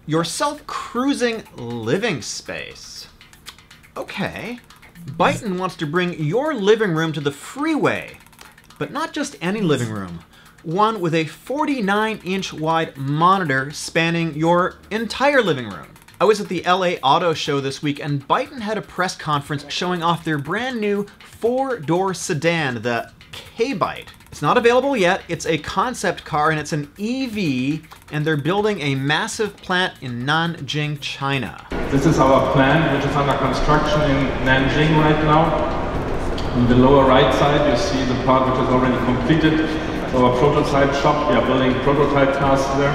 Your self-cruising living space. Okay. Byton wants to bring your living room to the freeway, but not just any living room. One with a 49-inch wide monitor spanning your entire living room. I was at the LA Auto Show this week, and Byton had a press conference showing off their brand new 4-door sedan, the K-Byte. It's not available yet. It's a concept car and it's an EV, and they're building a massive plant in Nanjing, China. This is our plant, which is under construction in Nanjing right now. On the lower right side, you see the part which is already completed. Our prototype shop. We are building prototype cars there.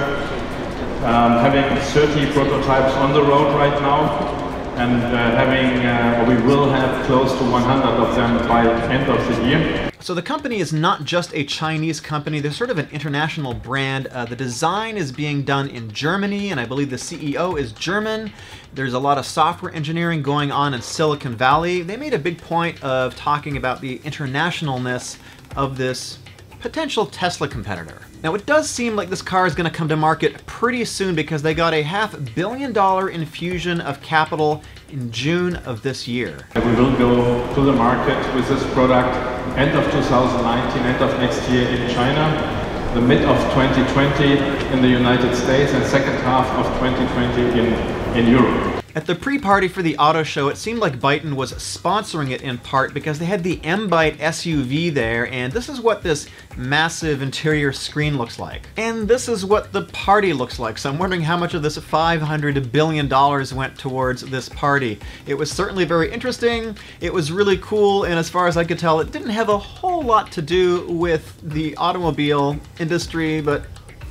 Having 30 prototypes on the road right now, and we will have close to 100 of them by the end of the year. So the company is not just a Chinese company, they're sort of an international brand. The design is being done in Germany, and I believe the CEO is German. There's a lot of software engineering going on in Silicon Valley. They made a big point of talking about the internationalness of this potential Tesla competitor. Now, it does seem like this car is going to come to market pretty soon because they got a $500 million infusion of capital in June of this year. We will go to the market with this product end of 2019, end of next year in China, the mid of 2020 in the United States, and second half of 2020 in Europe. At the pre-party for the auto show, it seemed like Byton was sponsoring it in part because they had the M-Byte SUV there, and this is what this massive interior screen looks like. And this is what the party looks like, so I'm wondering how much of this $500 billion went towards this party. It was certainly very interesting, it was really cool, and as far as I could tell, it didn't have a whole lot to do with the automobile industry, but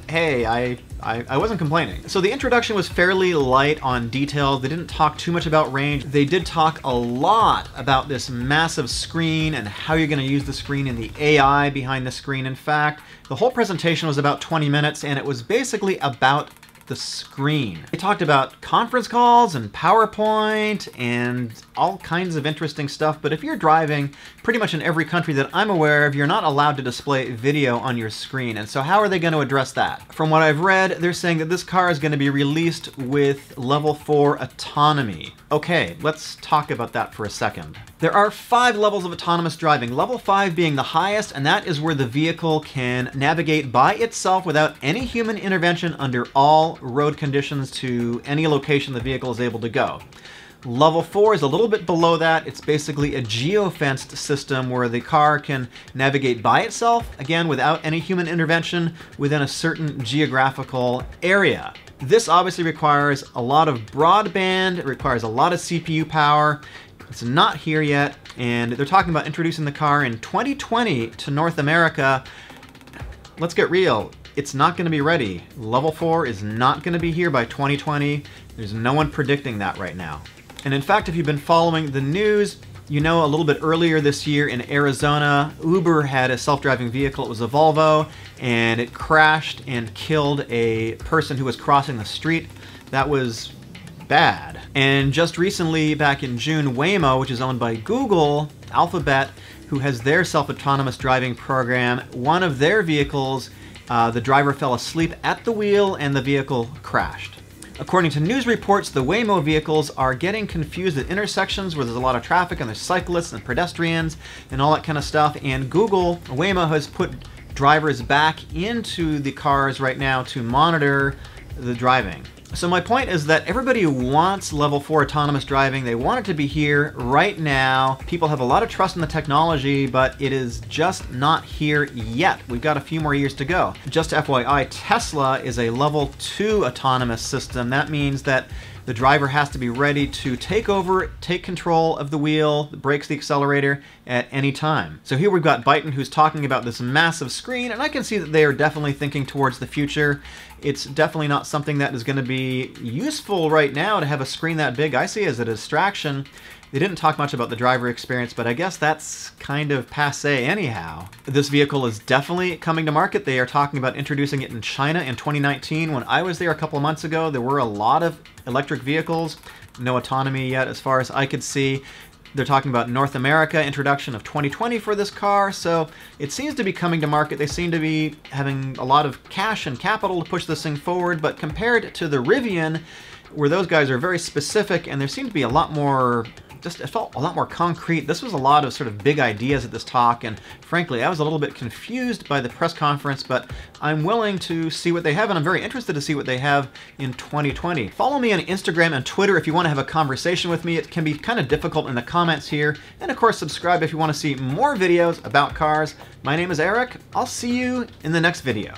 hey, I wasn't complaining. So the introduction was fairly light on details. They didn't talk too much about range. They did talk a lot about this massive screen and how you're going to use the screen and the AI behind the screen. In fact, the whole presentation was about 20 minutes, and it was basically about the screen. They talked about conference calls and PowerPoint and all kinds of interesting stuff, but if you're driving, pretty much in every country that I'm aware of, you're not allowed to display video on your screen, and so how are they going to address that? From what I've read, they're saying that this car is going to be released with level 4 autonomy. Okay, let's talk about that for a second. There are 5 levels of autonomous driving, level 5 being the highest, and that is where the vehicle can navigate by itself without any human intervention under all road conditions to any location the vehicle is able to go. Level 4 is a little bit below that. It's basically a geofenced system where the car can navigate by itself, again without any human intervention, within a certain geographical area. This obviously requires a lot of broadband, it requires a lot of CPU power. It's not here yet, and they're talking about introducing the car in 2020 to North America. Let's get real. It's not going to be ready. Level 4 is not going to be here by 2020. There's no one predicting that right now. And in fact, if you've been following the news, you know a little bit earlier this year in Arizona, Uber had a self-driving vehicle. It was a Volvo, and it crashed and killed a person who was crossing the street. That was bad. And just recently, back in June, Waymo, which is owned by Google, Alphabet, who has their self-autonomous driving program, one of their vehicles, the driver fell asleep at the wheel and the vehicle crashed. According to news reports, the Waymo vehicles are getting confused at intersections where there's a lot of traffic and there's cyclists and pedestrians and all that kind of stuff, and Waymo has put drivers back into the cars right now to monitor the driving. So my point is that everybody wants level 4 autonomous driving. They want it to be here right now. People have a lot of trust in the technology, but it is just not here yet. We've got a few more years to go. Just FYI, Tesla is a level 2 autonomous system. That means that the driver has to be ready to take over, take control of the wheel, the brakes, the accelerator at any time. So here we've got Byton, who's talking about this massive screen, and I can see that they are definitely thinking towards the future. It's definitely not something that is going to be useful right now to have a screen that big. I see it as a distraction. They didn't talk much about the driver experience, but I guess that's kind of passé anyhow. This vehicle is definitely coming to market. They are talking about introducing it in China in 2019. When I was there a couple of months ago, there were a lot of electric vehicles. No autonomy yet as far as I could see. They're talking about North America introduction of 2020 for this car, so it seems to be coming to market. They seem to be having a lot of cash and capital to push this thing forward, but compared to the Rivian, where those guys are very specific and there seemed to be a lot more, it felt a lot more concrete. This was a lot of sort of big ideas at this talk, and frankly, I was a little bit confused by the press conference, but I'm willing to see what they have, and I'm very interested to see what they have in 2020. Follow me on Instagram and Twitter if you want to have a conversation with me. It can be kind of difficult in the comments here, and of course, subscribe if you want to see more videos about cars. My name is Eric. I'll see you in the next video.